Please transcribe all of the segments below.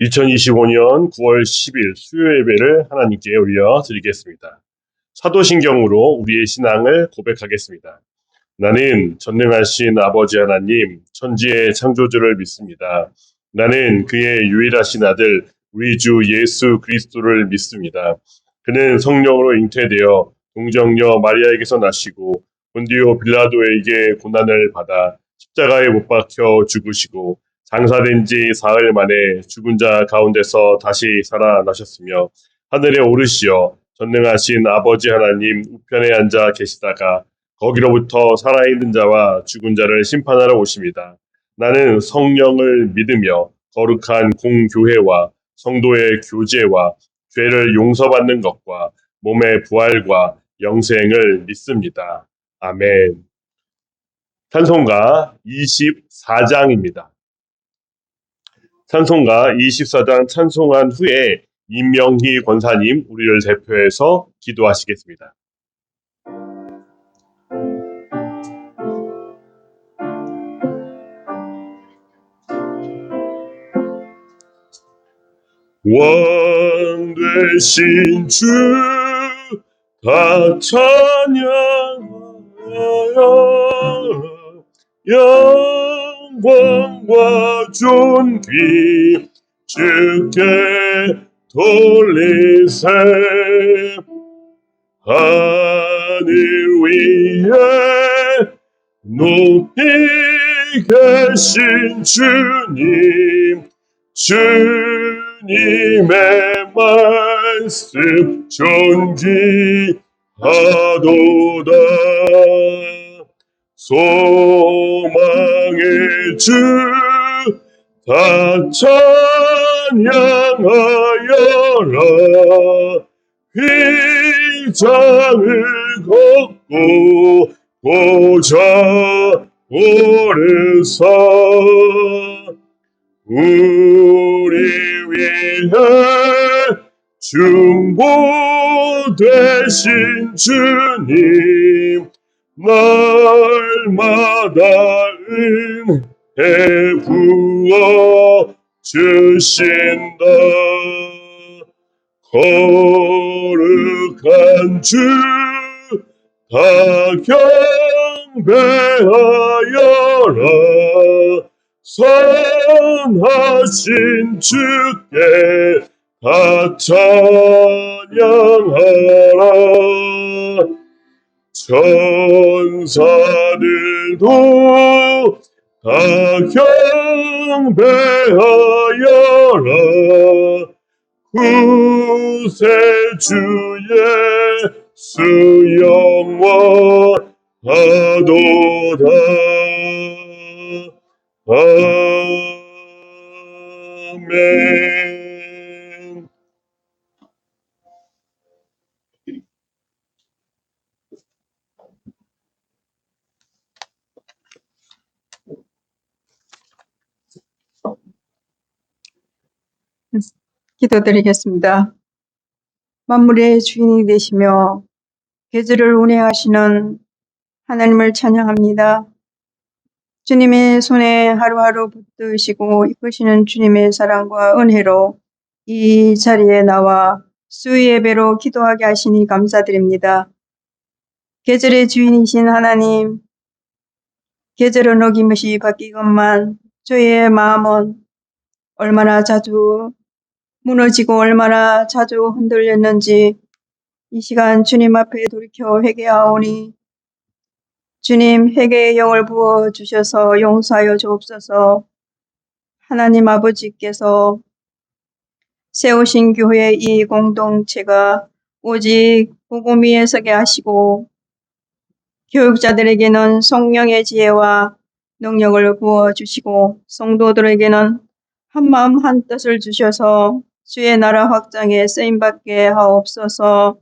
2025년 9월 10일 수요 예배를 하나님께 올려드리겠습니다. 사도신경으로 우리의 신앙을 고백하겠습니다. 나는 전능하신 아버지 하나님, 천지의 창조주를 믿습니다. 나는 그의 유일하신 아들, 우리 주 예수 그리스도를 믿습니다. 그는 성령으로 잉태되어 동정녀 마리아에게서 나시고 본디오 빌라도에게 고난을 받아 십자가에 못 박혀 죽으시고 장사된 지 사흘 만에 죽은 자 가운데서 다시 살아나셨으며 하늘에 오르시어 전능하신 아버지 하나님 우편에 앉아 계시다가 거기로부터 살아있는 자와 죽은 자를 심판하러 오십니다. 나는 성령을 믿으며 거룩한 공교회와 성도의 교제와 죄를 용서받는 것과 몸의 부활과 영생을 믿습니다. 아멘. 찬송가 24장입니다. 찬송가 24장 찬송한 후에 임명희 권사님 우리를 대표해서 기도하시겠습니다. 왕 되신 주 다 찬양하여 영광과 존귀 주께 돌리세 하늘 위에 높이 계신 주님 주님의 말씀 존귀하도다 소망의 주 다 찬양하여라 휘장을 걷고 보좌 오르사 우리 위해 중보 되신 주님 날마다 은혜 부어 주신다 거룩한 주 다 경배하여라 선하신 주께 다 찬양하라 천사들도 다 경배하여라 구세주 예수 영원하도다 아멘. 기도드리겠습니다. 만물의 주인이 되시며 계절을 운행하시는 하나님을 찬양합니다. 주님의 손에 하루하루 붙드시고 이끄시는 주님의 사랑과 은혜로 이 자리에 나와 수예배로 기도하게 하시니 감사드립니다. 계절의 주인이신 하나님, 계절은 어김없이 바뀌건만 저의 마음은 얼마나 자주 무너지고 얼마나 자주 흔들렸는지 이 시간 주님 앞에 돌이켜 회개하오니 주님 회개의 영을 부어주셔서 용서하여 주옵소서. 하나님 아버지께서 세우신 교회 이 공동체가 오직 복음 위에 서게 하시고 교육자들에게는 성령의 지혜와 능력을 부어주시고 성도들에게는 한마음 한뜻을 주셔서 주의 나라 확장에 쓰임받게 하옵소서.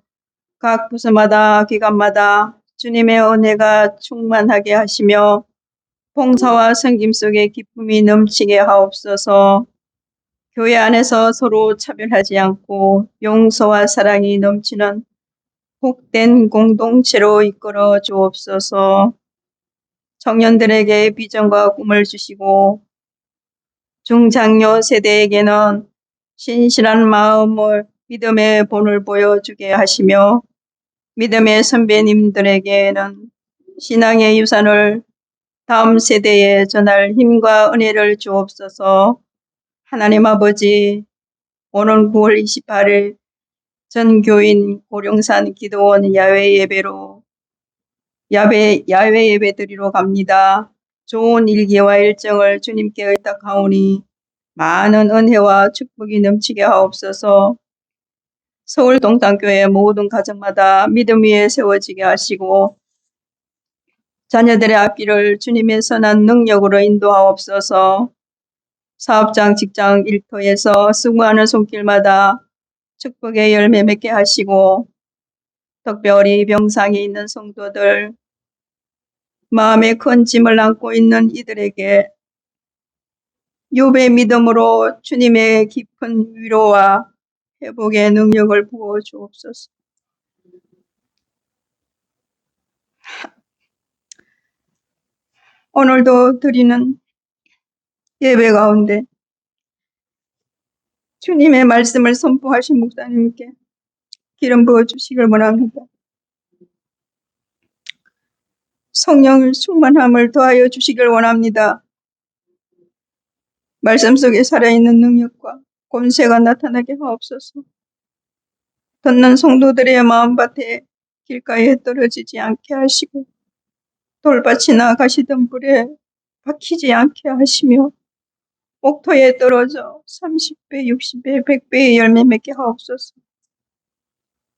각 부서마다 기관마다 주님의 은혜가 충만하게 하시며 봉사와 섬김 속에 기쁨이 넘치게 하옵소서. 교회 안에서 서로 차별하지 않고 용서와 사랑이 넘치는 복된 공동체로 이끌어 주옵소서. 청년들에게 비전과 꿈을 주시고 중장년 세대에게는 신실한 마음을 믿음의 본을 보여주게 하시며 믿음의 선배님들에게는 신앙의 유산을 다음 세대에 전할 힘과 은혜를 주옵소서. 하나님 아버지, 오는 9월 28일 전 교인 고령산 기도원 야외 예배 드리러 갑니다. 좋은 일기와 일정을 주님께 의탁하오니 많은 은혜와 축복이 넘치게 하옵소서. 서울 동탄교회 모든 가정마다 믿음 위에 세워지게 하시고 자녀들의 앞길을 주님의 선한 능력으로 인도하옵소서. 사업장, 직장, 일터에서 수고하는 손길마다 축복의 열매 맺게 하시고 특별히 병상에 있는 성도들, 마음에 큰 짐을 안고 있는 이들에게 욥의 믿음으로 주님의 깊은 위로와 회복의 능력을 부어 주옵소서. 오늘도 드리는 예배 가운데 주님의 말씀을 선포하신 목사님께 기름 부어 주시길 원합니다. 성령을 충만함을 더하여 주시길 원합니다. 말씀 속에 살아있는 능력과 권세가 나타나게 하옵소서. 듣는 성도들의 마음밭에 길가에 떨어지지 않게 하시고 돌밭이나 가시던 불에 박히지 않게 하시며 옥토에 떨어져 30배, 60배, 100배의 열매 맺게 하옵소서.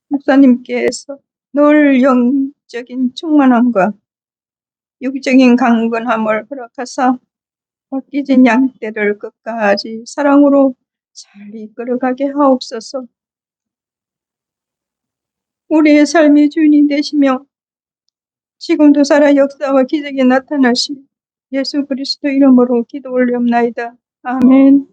목사님께서 늘 영적인 충만함과 육적인 강건함을 허락하사 바뀌진 양떼를 끝까지 사랑으로 잘 이끌어가게 하옵소서. 우리의 삶의 주인이 되시며 지금도 살아 역사와 기적이 나타나시며 예수 그리스도 이름으로 기도 올리옵나이다. 아멘.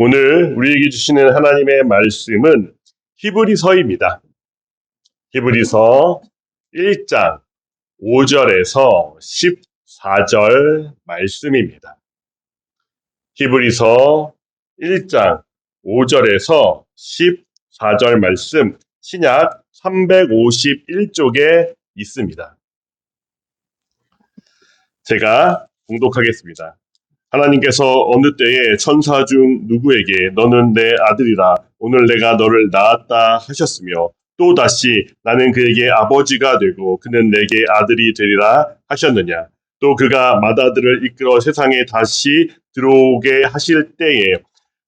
오늘 우리에게 주시는 하나님의 말씀은 히브리서입니다. 히브리서 1장 5절에서 14절 말씀입니다. 히브리서 1장 5절에서 14절 말씀, 신약 351쪽에 있습니다. 제가 봉독하겠습니다. 하나님께서 어느 때에 천사 중 누구에게 너는 내 아들이라 오늘 내가 너를 낳았다 하셨으며 또 다시 나는 그에게 아버지가 되고 그는 내게 아들이 되리라 하셨느냐. 또 그가 맏아들을 이끌어 세상에 다시 들어오게 하실 때에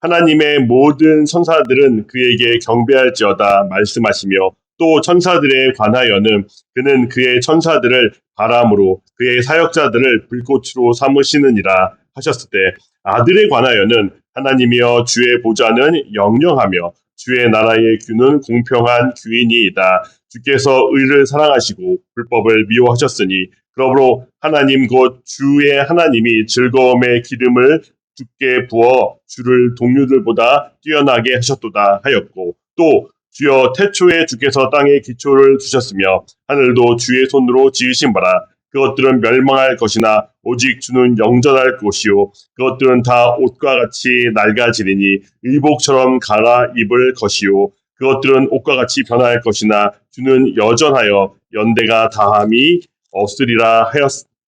하나님의 모든 천사들은 그에게 경배할지어다 말씀하시며 또 천사들에 관하여는 그는 그의 천사들을 바람으로 그의 사역자들을 불꽃으로 삼으시느니라 하셨을 때 아들에 관하여는 하나님이여 주의 보좌는 영영하며 주의 나라의 규는 공평한 규이니이다. 주께서 의를 사랑하시고 불법을 미워하셨으니 그러므로 하나님 곧 주의 하나님이 즐거움의 기름을 주께 부어 주를 동료들보다 뛰어나게 하셨도다 하였고 또 주여 태초에 주께서 땅에 기초를 두셨으며 하늘도 주의 손으로 지으신 바라 그것들은 멸망할 것이나 오직 주는 영전할 것이요 그것들은 다 옷과 같이 낡아지리니 의복처럼 갈아입을 것이요 그것들은 옷과 같이 변할 것이나 주는 여전하여 연대가 다함이 없으리라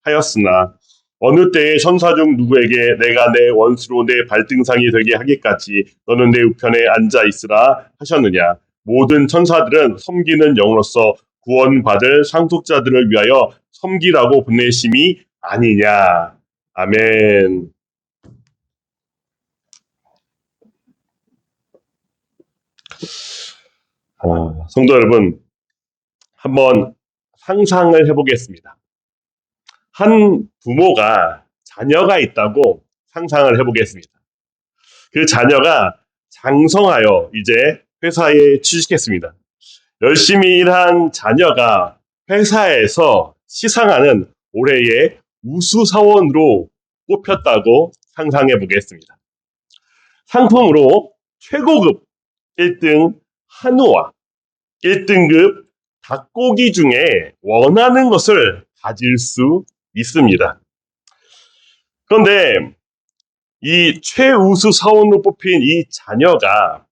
하였으나 어느 때에 천사 중 누구에게 내가 내 원수로 내 발등상이 되게 하기까지 너는 내 우편에 앉아 있으라 하셨느냐. 모든 천사들은 섬기는 영으로서 구원받을 상속자들을 위하여 섬기라고 보내심이 아니냐. 아멘. 성도 여러분, 한번 상상을 해보겠습니다. 한 부모가 자녀가 있다고 상상을 해보겠습니다. 그 자녀가 장성하여 이제 회사에 취직했습니다. 열심히 일한 자녀가 회사에서 시상하는 올해의 우수사원으로 뽑혔다고 상상해 보겠습니다. 상품으로 최고급 1등 한우와 1등급 닭고기 중에 원하는 것을 가질 수 있습니다. 그런데 이 최우수 사원으로 뽑힌 이 자녀가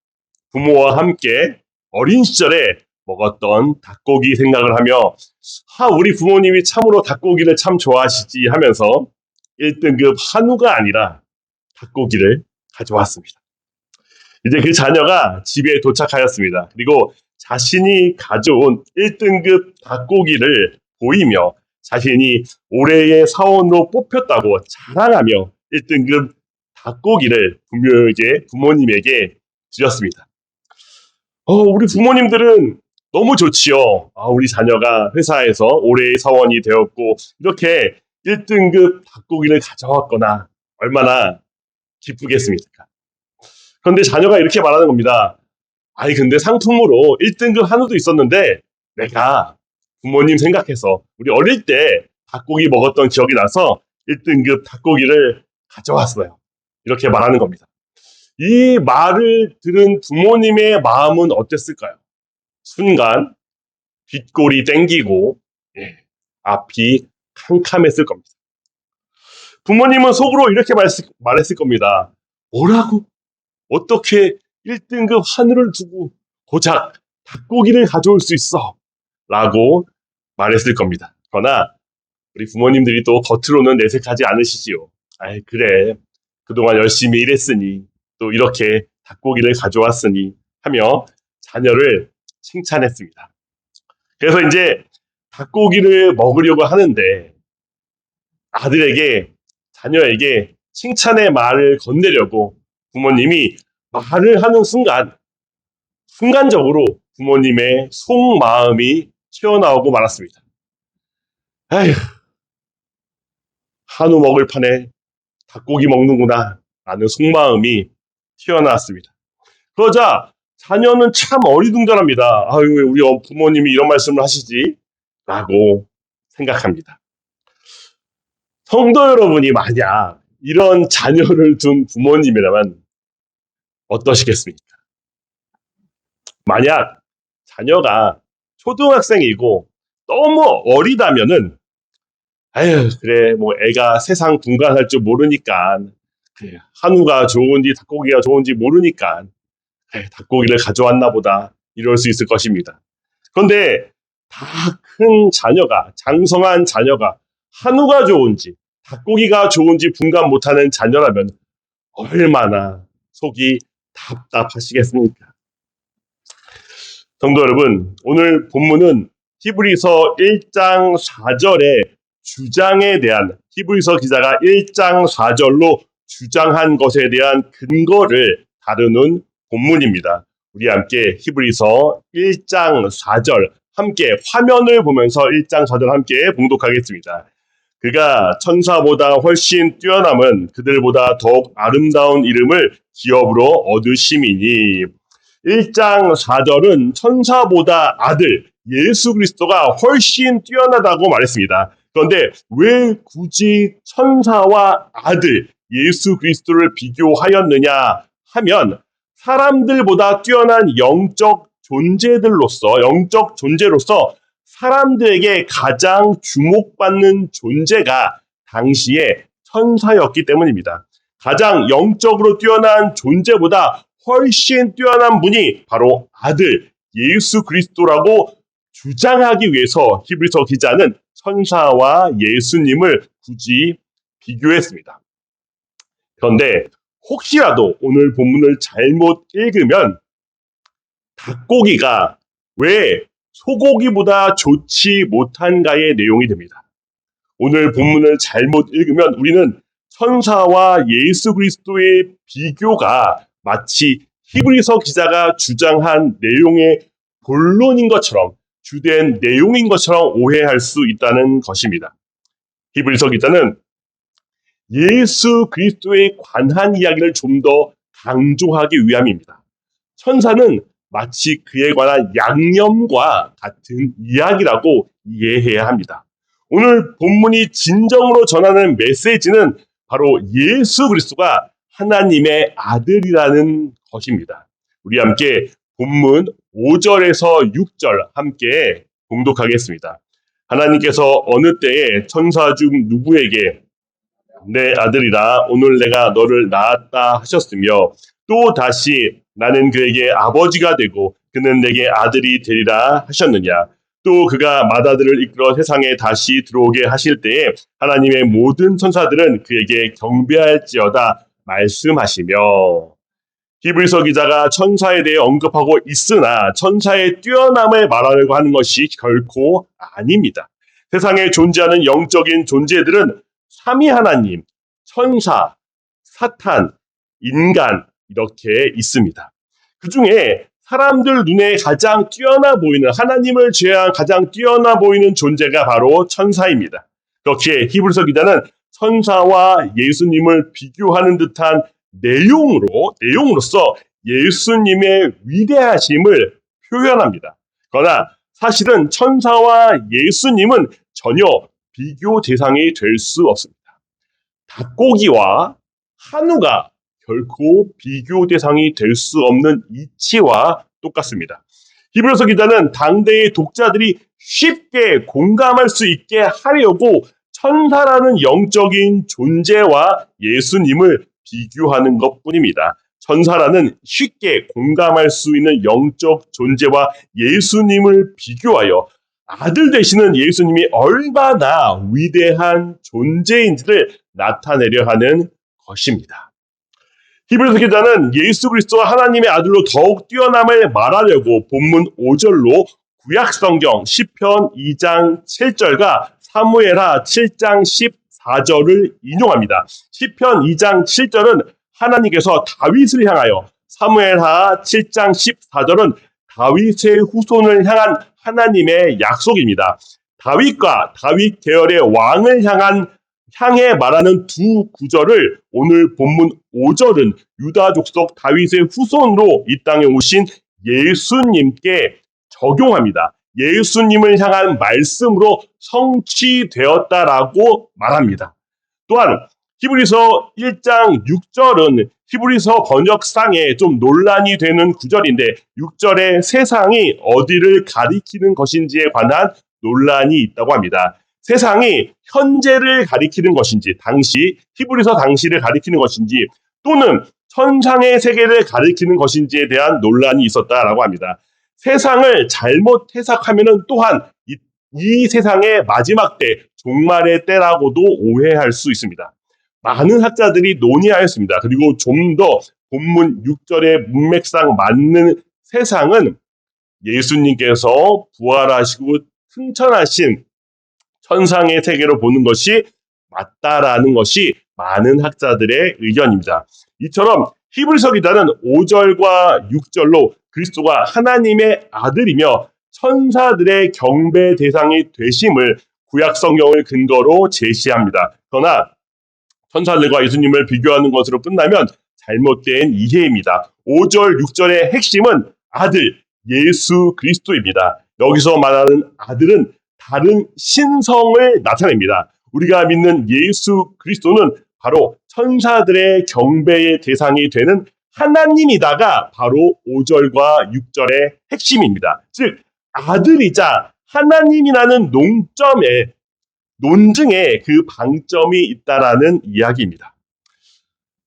부모와 함께 어린 시절에 먹었던 닭고기 생각을 하며 우리 부모님이 참으로 닭고기를 참 좋아하시지 하면서 1등급 한우가 아니라 닭고기를 가져왔습니다. 이제 그 자녀가 집에 도착하였습니다. 그리고 자신이 가져온 1등급 닭고기를 보이며 자신이 올해의 사원으로 뽑혔다고 자랑하며 1등급 닭고기를 부모님에게 드렸습니다. 우리 부모님들은 너무 좋지요. 우리 자녀가 회사에서 올해의 사원이 되었고 이렇게 1등급 닭고기를 가져왔거나 얼마나 기쁘겠습니까? 그런데 자녀가 이렇게 말하는 겁니다. 근데 상품으로 1등급 한우도 있었는데 내가 부모님 생각해서 우리 어릴 때 닭고기 먹었던 기억이 나서 1등급 닭고기를 가져왔어요. 이렇게 말하는 겁니다. 이 말을 들은 부모님의 마음은 어땠을까요? 순간 뒷골이 땡기고 앞이 캄캄했을 겁니다. 부모님은 속으로 이렇게 말했을 겁니다. 뭐라고? 어떻게 1등급 한우를 두고 고작 닭고기를 가져올 수 있어? 라고 말했을 겁니다. 그러나 우리 부모님들이 또 겉으로는 내색하지 않으시지요. 그래. 그동안 열심히 일했으니 또 이렇게 닭고기를 가져왔으니 하며 자녀를 칭찬했습니다. 그래서 이제 닭고기를 먹으려고 하는데 자녀에게 칭찬의 말을 건네려고 부모님이 말을 하는 순간적으로 부모님의 속마음이 튀어나오고 말았습니다. 한우 먹을 판에 닭고기 먹는구나 라는 속마음이 튀어나왔습니다. 그러자 자녀는 참 어리둥절합니다. 왜 우리 부모님이 이런 말씀을 하시지? 라고 생각합니다. 성도 여러분이 만약 이런 자녀를 둔 부모님이라면 어떠시겠습니까? 만약 자녀가 초등학생이고 너무 어리다면은 그래 애가 세상 분간할 줄 모르니까 그래, 한우가 좋은지 닭고기가 좋은지 모르니까 그래, 닭고기를 가져왔나 보다 이럴 수 있을 것입니다. 그런데 다 큰 자녀가 장성한 자녀가 한우가 좋은지 닭고기가 좋은지 분간 못하는 자녀라면 얼마나 속이 답답하시겠습니까? 성도 여러분, 오늘 본문은 히브리서 1장 4절의 주장에 대한 히브리서 기자가 1장 4절로 주장한 것에 대한 근거를 다루는 본문입니다. 우리 함께 히브리서 1장 4절 함께 화면을 보면서 1장 4절 함께 봉독하겠습니다. 그가 천사보다 훨씬 뛰어남은 그들보다 더욱 아름다운 이름을 기업으로 얻으심이니 1장 4절은 천사보다 아들 예수 그리스도가 훨씬 뛰어나다고 말했습니다. 그런데 왜 굳이 천사와 아들 예수 그리스도를 비교하였느냐 하면 사람들보다 뛰어난 영적 존재로서 사람들에게 가장 주목받는 존재가 당시에 천사였기 때문입니다. 가장 영적으로 뛰어난 존재보다 훨씬 뛰어난 분이 바로 아들 예수 그리스도라고 주장하기 위해서 히브리서 기자는 천사와 예수님을 굳이 비교했습니다. 그런데 혹시라도 오늘 본문을 잘못 읽으면 닭고기가 왜 소고기보다 좋지 못한가의 내용이 됩니다. 오늘 본문을 잘못 읽으면 우리는 천사와 예수 그리스도의 비교가 마치 히브리서 기자가 주장한 내용의 본론인 것처럼 주된 내용인 것처럼 오해할 수 있다는 것입니다. 히브리서 기자는 예수 그리스도에 관한 이야기를 좀 더 강조하기 위함입니다. 천사는 마치 그에 관한 양념과 같은 이야기라고 이해해야 합니다. 오늘 본문이 진정으로 전하는 메시지는 바로 예수 그리스도가 하나님의 아들이라는 것입니다. 우리 함께 본문 5절에서 6절 함께 봉독하겠습니다. 하나님께서 어느 때에 천사 중 누구에게 내 아들이라 오늘 내가 너를 낳았다 하셨으며 또 다시 나는 그에게 아버지가 되고 그는 내게 아들이 되리라 하셨느냐. 또 그가 맏아들을 이끌어 세상에 다시 들어오게 하실 때에 하나님의 모든 천사들은 그에게 경배할지어다 말씀하시며. 히브리서 기자가 천사에 대해 언급하고 있으나 천사의 뛰어남을 말하려고 하는 것이 결코 아닙니다. 세상에 존재하는 영적인 존재들은 삼위 하나님, 천사, 사탄, 인간 이렇게 있습니다. 그 중에 사람들 눈에 가장 뛰어나 보이는, 하나님을 제외한 가장 뛰어나 보이는 존재가 바로 천사입니다. 그렇게 히브리서 기자는 천사와 예수님을 비교하는 듯한 내용으로서 예수님의 위대하심을 표현합니다. 그러나 사실은 천사와 예수님은 전혀 비교 대상이 될 수 없습니다. 닭고기와 한우가 결코 비교 대상이 될 수 없는 이치와 똑같습니다. 히브리서 기자는 당대의 독자들이 쉽게 공감할 수 있게 하려고 천사라는 영적인 존재와 예수님을 비교하는 것뿐입니다. 천사라는 쉽게 공감할 수 있는 영적 존재와 예수님을 비교하여 아들 되시는 예수님이 얼마나 위대한 존재인지를 나타내려 하는 것입니다. 히브리서 기자는 예수 그리스도가 하나님의 아들로 더욱 뛰어남을 말하려고 본문 5절로 구약성경 시편 2장 7절과 사무엘하 7장 14절을 인용합니다. 시편 2장 7절은 하나님께서 다윗을 향하여, 사무엘하 7장 14절은 다윗의 후손을 향한 하나님의 약속입니다. 다윗과 다윗 계열의 왕을 향해 말하는 두 구절을 오늘 본문 5절은 유다 족속 다윗의 후손으로 이 땅에 오신 예수님께 적용합니다. 예수님을 향한 말씀으로 성취되었다라고 말합니다. 또한 히브리서 1장 6절은 히브리서 번역상에 좀 논란이 되는 구절인데 6절에 세상이 어디를 가리키는 것인지에 관한 논란이 있다고 합니다. 세상이 현재를 가리키는 것인지, 히브리서 당시를 가리키는 것인지, 또는 천상의 세계를 가리키는 것인지에 대한 논란이 있었다라고 합니다. 세상을 잘못 해석하면 또한 이 세상의 마지막 때, 종말의 때라고도 오해할 수 있습니다. 많은 학자들이 논의하였습니다. 그리고 좀 더 본문 6절의 문맥상 맞는 세상은 예수님께서 부활하시고 승천하신 천상의 세계로 보는 것이 맞다라는 것이 많은 학자들의 의견입니다. 이처럼 히브리서 기자는 5절과 6절로 그리스도가 하나님의 아들이며 천사들의 경배 대상이 되심을 구약 성경을 근거로 제시합니다. 그러나 천사들과 예수님을 비교하는 것으로 끝나면 잘못된 이해입니다. 5절, 6절의 핵심은 아들, 예수 그리스도입니다. 여기서 말하는 아들은 다른 신성을 나타냅니다. 우리가 믿는 예수 그리스도는 바로 천사들의 경배의 대상이 되는 하나님이다가 바로 5절과 6절의 핵심입니다. 즉 아들이자 하나님이라는 논증에 그 방점이 있다라는 이야기입니다.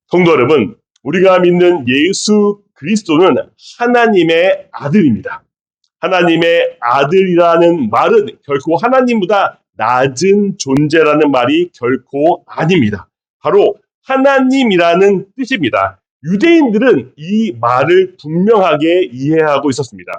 성도 여러분, 우리가 믿는 예수 그리스도는 하나님의 아들입니다. 하나님의 아들이라는 말은 결코 하나님보다 낮은 존재라는 말이 결코 아닙니다. 바로 하나님이라는 뜻입니다. 유대인들은 이 말을 분명하게 이해하고 있었습니다.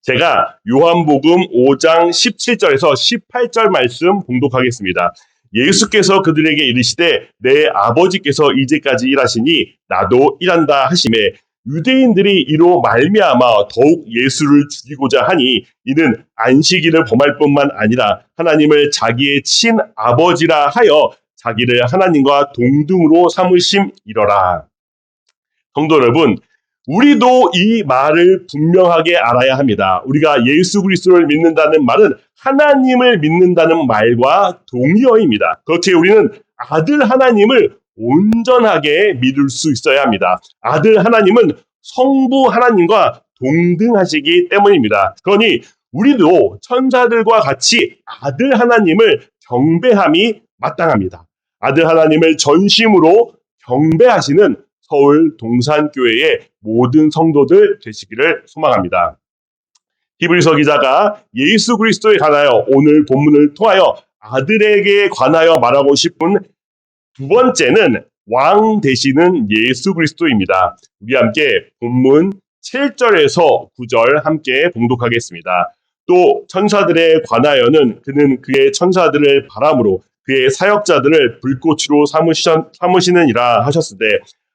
제가 요한복음 5장 17절에서 18절 말씀 봉독하겠습니다. 예수께서 그들에게 이르시되 내 아버지께서 이제까지 일하시니 나도 일한다 하시매 유대인들이 이로 말미암아 더욱 예수를 죽이고자 하니 이는 안식일을 범할 뿐만 아니라 하나님을 자기의 친아버지라 하여 자기를 하나님과 동등으로 삼으심이러라. 성도 여러분, 우리도 이 말을 분명하게 알아야 합니다. 우리가 예수 그리스도를 믿는다는 말은 하나님을 믿는다는 말과 동의어입니다. 그렇게 우리는 아들 하나님을 온전하게 믿을 수 있어야 합니다. 아들 하나님은 성부 하나님과 동등하시기 때문입니다. 그러니 우리도 천사들과 같이 아들 하나님을 경배함이 마땅합니다. 아들 하나님을 전심으로 경배하시는 서울 동산교회의 모든 성도들 되시기를 소망합니다. 히브리서 기자가 예수 그리스도에 관하여 오늘 본문을 통하여 아들에게 관하여 말하고 싶은 두 번째는 왕 되시는 예수 그리스도입니다. 우리 함께 본문 7절에서 9절 함께 봉독하겠습니다. 또 천사들에 관하여는 그는 그의 천사들을 바람으로 그의 사역자들을 불꽃으로 삼으시느니라 하셨으되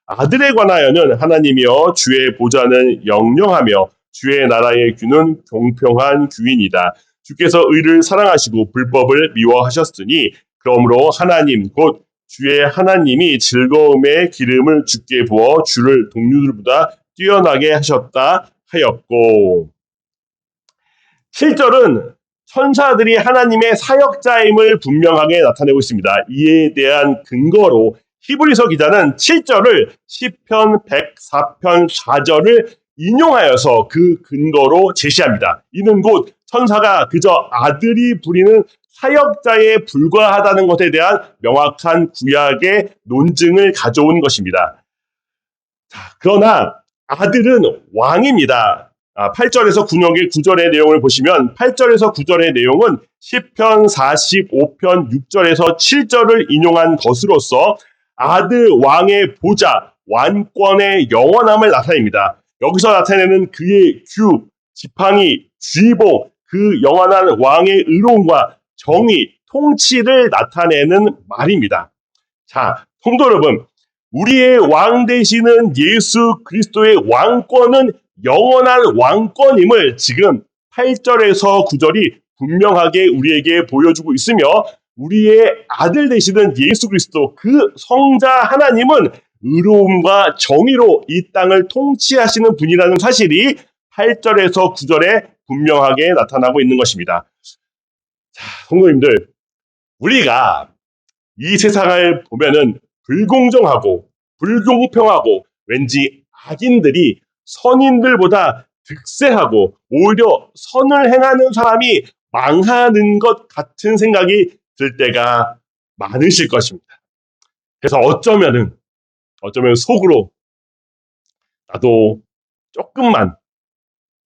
아들에 관하여는 하나님이여 주의 보좌는 영영하며 주의 나라의 규는 공평한 규이니이다. 주께서 의를 사랑하시고 불법을 미워하셨으니 그러므로 하나님 곧 주의 하나님이 즐거움의 기름을 주께 부어 주를 동료들보다 뛰어나게 하셨다 하였고 7절은 천사들이 하나님의 사역자임을 분명하게 나타내고 있습니다. 이에 대한 근거로 히브리서 기자는 7절을 시편 104편 4절을 인용하여서 그 근거로 제시합니다. 이는 곧 천사가 그저 아들이 부리는 사역자에 불과하다는 것에 대한 명확한 구약의 논증을 가져온 것입니다. 그러나 아들은 왕입니다. 8절에서 9절의 내용을 보시면 8절에서 9절의 내용은 시편 45편 6절에서 7절을 인용한 것으로서 아들 왕의 보좌, 왕권의 영원함을 나타냅니다. 여기서 나타내는 그의 규, 지팡이, 쥐봉, 그 영원한 왕의 의로움과 정의, 통치를 나타내는 말입니다. 자, 성도 여러분, 우리의 왕 되시는 예수 그리스도의 왕권은 영원한 왕권임을 지금 8절에서 9절이 분명하게 우리에게 보여주고 있으며 우리의 아들 되시는 예수 그리스도 그 성자 하나님은 의로움과 정의로 이 땅을 통치하시는 분이라는 사실이 8절에서 9절에 분명하게 나타나고 있는 것입니다. 자, 성도님들, 우리가 이 세상을 보면은 불공정하고 불공평하고 왠지 악인들이 선인들보다 득세하고 오히려 선을 행하는 사람이 망하는 것 같은 생각이 들 때가 많으실 것입니다. 그래서 어쩌면 속으로 나도 조금만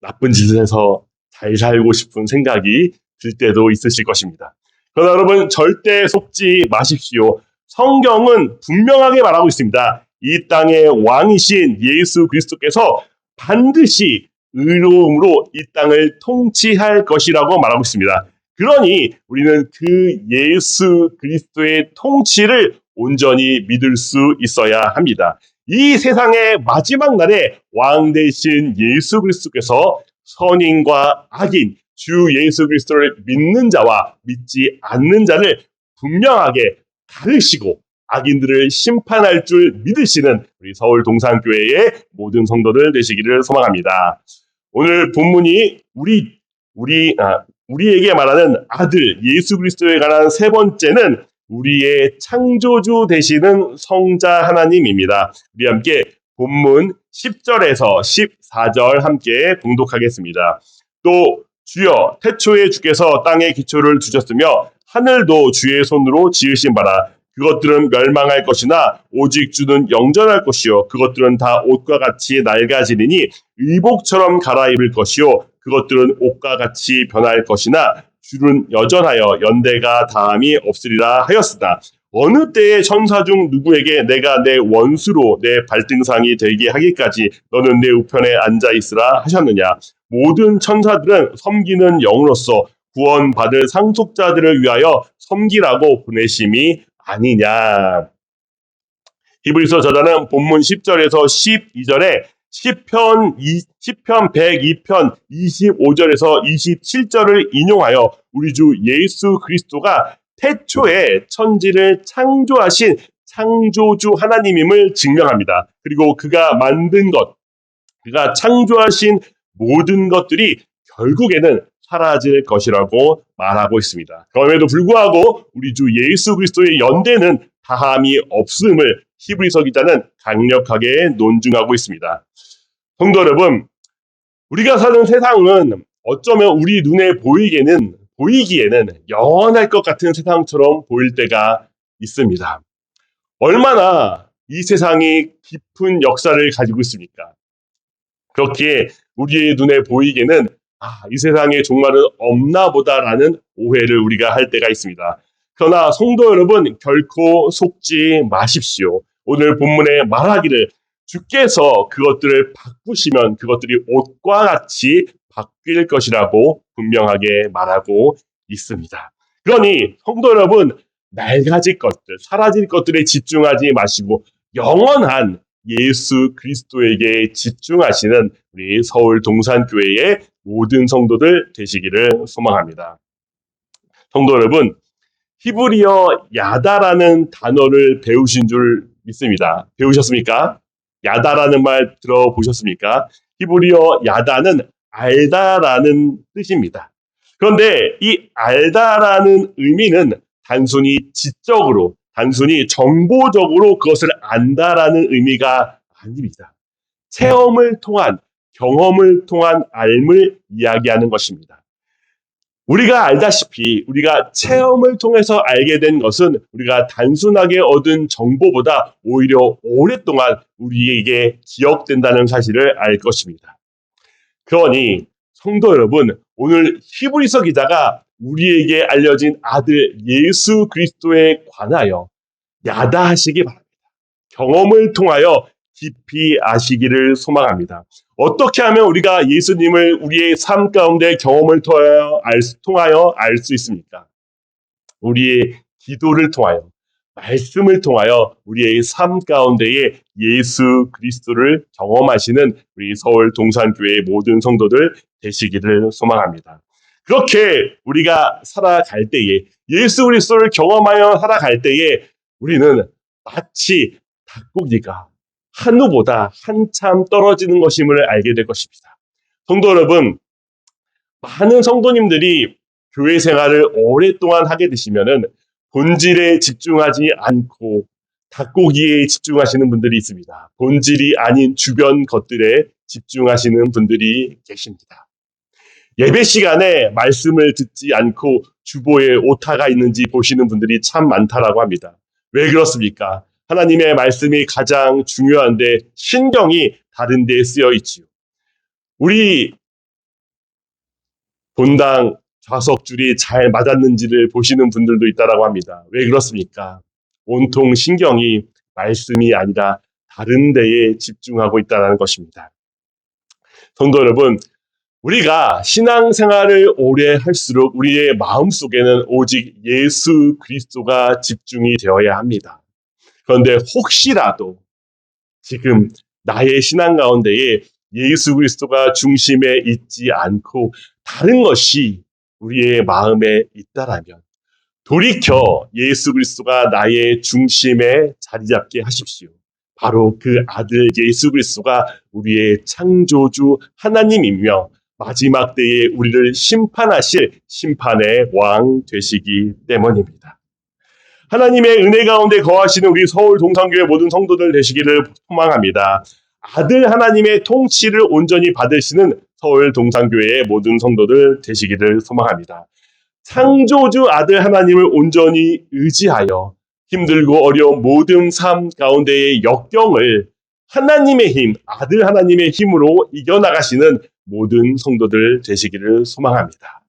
나쁜 짓을 해서 잘 살고 싶은 생각이 들 때도 있으실 것입니다. 그러나 여러분 절대 속지 마십시오. 성경은 분명하게 말하고 있습니다. 이 땅의 왕이신 예수 그리스도께서 반드시 의로움으로 이 땅을 통치할 것이라고 말하고 있습니다. 그러니 우리는 그 예수 그리스도의 통치를 온전히 믿을 수 있어야 합니다. 이 세상의 마지막 날에 왕 되신 예수 그리스도께서 선인과 악인, 주 예수 그리스도를 믿는 자와 믿지 않는 자를 분명하게 가르시고 악인들을 심판할 줄 믿으시는 우리 서울 동산교회의 모든 성도들 되시기를 소망합니다. 오늘 본문이 우리에게 말하는 아들 예수 그리스도에 관한 세 번째는 우리의 창조주 되시는 성자 하나님입니다. 우리 함께 본문 10절에서 14절 함께 봉독하겠습니다. 또 주여 태초에 주께서 땅의 기초를 두셨으며 하늘도 주의 손으로 지으신 바라. 그것들은 멸망할 것이나 오직 주는 영전할 것이요 그것들은 다 옷과 같이 낡아지리니 의복처럼 갈아입을 것이요 그것들은 옷과 같이 변할 것이나 주는 여전하여 연대가 다함이 없으리라 하였으나 어느 때에 천사 중 누구에게 내가 내 원수로 내 발등상이 되게 하기까지 너는 내 우편에 앉아 있으라 하셨느냐. 모든 천사들은 섬기는 영으로서 구원받을 상속자들을 위하여 섬기라고 보내심이 아니냐. 히브리서 저자는 본문 10절에서 12절에 시편 102편 25절에서 27절을 인용하여 우리 주 예수 그리스도가 태초에 천지를 창조하신 창조주 하나님임을 증명합니다. 그리고 그가 만든 것, 그가 창조하신 모든 것들이 결국에는 사라질 것이라고 말하고 있습니다. 그럼에도 불구하고 우리 주 예수 그리스도의 연대는 다함이 없음을 히브리서 기자는 강력하게 논증하고 있습니다. 성도 여러분, 우리가 사는 세상은 어쩌면 우리 눈에 보이기에는 영원할 것 같은 세상처럼 보일 때가 있습니다. 얼마나 이 세상이 깊은 역사를 가지고 있습니까? 그렇게 우리의 눈에 보이기에는 이 세상에 종말은 없나 보다라는 오해를 우리가 할 때가 있습니다. 그러나 성도 여러분, 결코 속지 마십시오. 오늘 본문에 말하기를 주께서 그것들을 바꾸시면 그것들이 옷과 같이 바뀔 것이라고 분명하게 말하고 있습니다. 그러니 성도 여러분, 낡아질 것들, 사라질 것들에 집중하지 마시고 영원한 예수 그리스도에게 집중하시는 우리 서울 동산교회의 모든 성도들 되시기를 소망합니다. 성도 여러분, 히브리어 야다라는 단어를 배우신 줄 믿습니다. 배우셨습니까? 야다라는 말 들어보셨습니까? 히브리어 야다는 알다라는 뜻입니다. 그런데 이 알다라는 의미는 단순히 지적으로, 단순히 정보적으로 그것을 안다라는 의미가 아닙니다. 체험을 통한, 경험을 통한 알을 이야기하는 것입니다. 우리가 알다시피 우리가 체험을 통해서 알게 된 것은 우리가 단순하게 얻은 정보보다 오히려 오랫동안 우리에게 기억된다는 사실을 알 것입니다. 그러니 성도 여러분, 오늘 히브리서 기자가 우리에게 알려진 아들 예수 그리스도에 관하여 야다하시기 바랍니다. 경험을 통하여 깊이 아시기를 소망합니다. 어떻게 하면 우리가 예수님을 우리의 삶 가운데 경험을 통하여 알 수 있습니까? 우리의 기도를 통하여, 말씀을 통하여 우리의 삶 가운데에 예수 그리스도를 경험하시는 우리 서울 동산교회의 모든 성도들 되시기를 소망합니다. 그렇게 우리가 살아갈 때에, 예수 그리스도를 경험하여 살아갈 때에 우리는 마치 닭고기가 한우보다 한참 떨어지는 것임을 알게 될 것입니다. 성도 여러분, 많은 성도님들이 교회 생활을 오랫동안 하게 되시면은 본질에 집중하지 않고 닭고기에 집중하시는 분들이 있습니다. 본질이 아닌 주변 것들에 집중하시는 분들이 계십니다. 예배 시간에 말씀을 듣지 않고 주보에 오타가 있는지 보시는 분들이 참 많다라고 합니다. 왜 그렇습니까? 하나님의 말씀이 가장 중요한데 신경이 다른 데에 쓰여 있지요. 우리 본당 좌석줄이 잘 맞았는지를 보시는 분들도 있다라고 합니다. 왜 그렇습니까? 온통 신경이 말씀이 아니라 다른 데에 집중하고 있다는 것입니다. 성도 여러분, 우리가 신앙생활을 오래 할수록 우리의 마음속에는 오직 예수 그리스도가 집중이 되어야 합니다. 그런데 혹시라도 지금 나의 신앙 가운데에 예수 그리스도가 중심에 있지 않고 다른 것이 우리의 마음에 있다라면 돌이켜 예수 그리스도가 나의 중심에 자리 잡게 하십시오. 바로 그 아들 예수 그리스도가 우리의 창조주 하나님이며 마지막 때에 우리를 심판하실 심판의 왕 되시기 때문입니다. 하나님의 은혜 가운데 거하시는 우리 서울 동산교회 모든 성도들 되시기를 소망합니다. 아들 하나님의 통치를 온전히 받으시는 서울 동산교회의 모든 성도들 되시기를 소망합니다. 창조주 아들 하나님을 온전히 의지하여 힘들고 어려운 모든 삶 가운데의 역경을 하나님의 힘, 아들 하나님의 힘으로 이겨나가시는 모든 성도들 되시기를 소망합니다.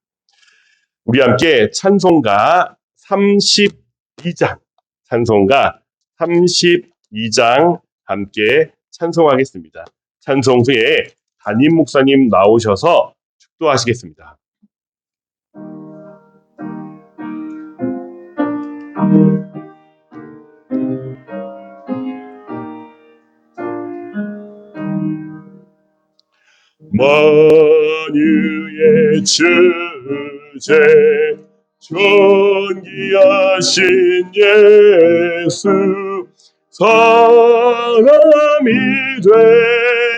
우리 함께 찬송가 32장 함께 찬송하겠습니다. 찬송 후에 담임 목사님 나오셔서 축도하시겠습니다. 만유의 주제 존귀하신 예수 사람이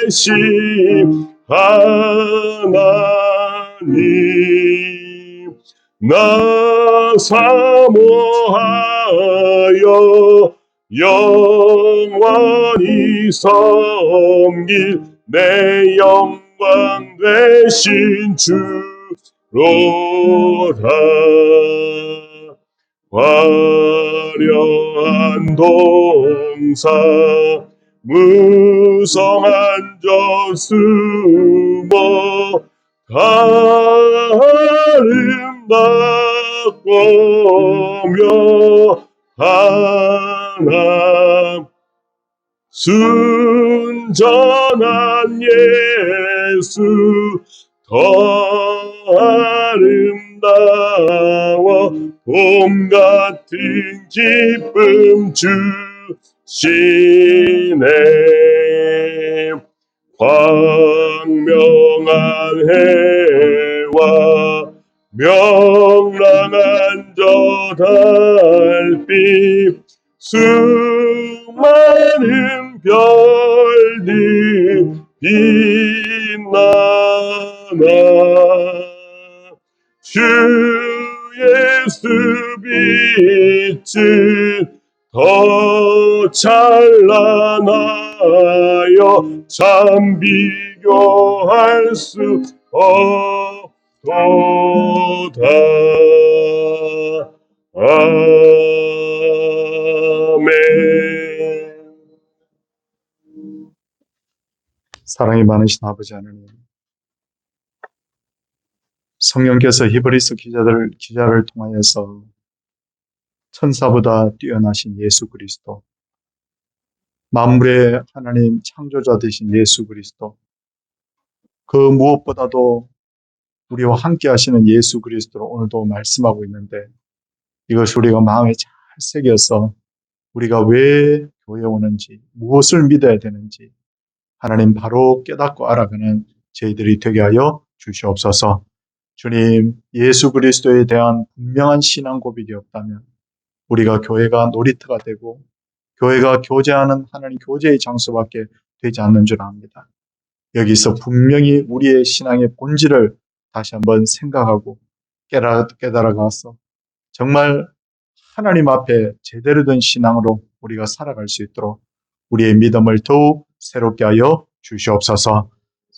되신 하나님 나 사모하여 영원히 섬길 내 영광 되신 주로다. 화려한 동사 무성한 저수모 아름답고 묘하나 순전한 예수 더 아름다워 봄 같은 기쁨 주시네. 광명한 해와 명랑한 저 달빛 수많은 별들 빛나나 주 예수 빛은 더 찬란하여 참 비교할 수 없도다. 아멘. 사랑이 많으신 아버지 하나님, 성령께서 히브리서 기자를 통하여서 천사보다 뛰어나신 예수 그리스도, 만물의 하나님 창조자 되신 예수 그리스도, 그 무엇보다도 우리와 함께 하시는 예수 그리스도를 오늘도 말씀하고 있는데, 이것을 우리가 마음에 잘 새겨서 우리가 왜 교회에 오는지, 무엇을 믿어야 되는지 하나님 바로 깨닫고 알아가는 저희들이 되게 하여 주시옵소서. 주님, 예수 그리스도에 대한 분명한 신앙 고백이 없다면 우리가 교회가 놀이터가 되고 교회가 교제하는 하나님 교제의 장소밖에 되지 않는 줄 압니다. 여기서 분명히 우리의 신앙의 본질을 다시 한번 생각하고 깨달아가서 정말 하나님 앞에 제대로 된 신앙으로 우리가 살아갈 수 있도록 우리의 믿음을 더욱 새롭게 하여 주시옵소서.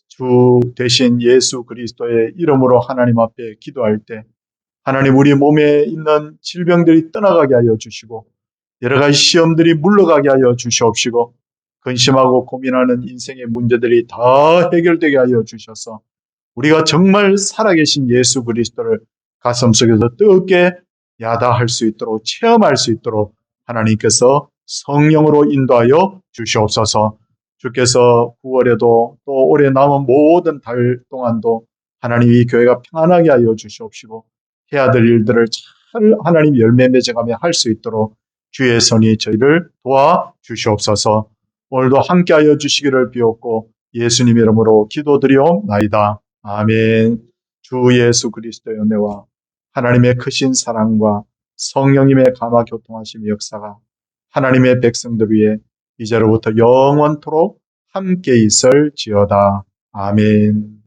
주 대신 예수 그리스도의 이름으로 하나님 앞에 기도할 때 하나님 우리 몸에 있는 질병들이 떠나가게 하여 주시고 여러 가지 시험들이 물러가게 하여 주시옵시고 근심하고 고민하는 인생의 문제들이 다 해결되게 하여 주셔서 우리가 정말 살아계신 예수 그리스도를 가슴속에서 뜨겁게 야다할 수 있도록 체험할 수 있도록 하나님께서 성령으로 인도하여 주시옵소서. 주께서 9월에도 또 올해 남은 모든 달 동안도 하나님 이 교회가 평안하게 하여 주시옵시고 해야 될 일들을 잘 하나님 열매 맺어가며 할 수 있도록 주의 손이 저희를 도와 주시옵소서. 오늘도 함께하여 주시기를 비옵고 예수님 이름으로 기도드리옵나이다. 아멘. 주 예수 그리스도의 은혜와 하나님의 크신 사랑과 성령님의 감화 교통하심 역사가 하나님의 백성들 위해 이제로부터 영원토록 함께 있을지어다. 아멘.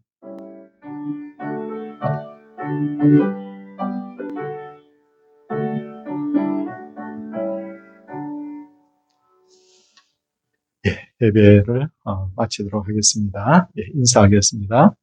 예배를 마치도록 하겠습니다. 인사하겠습니다.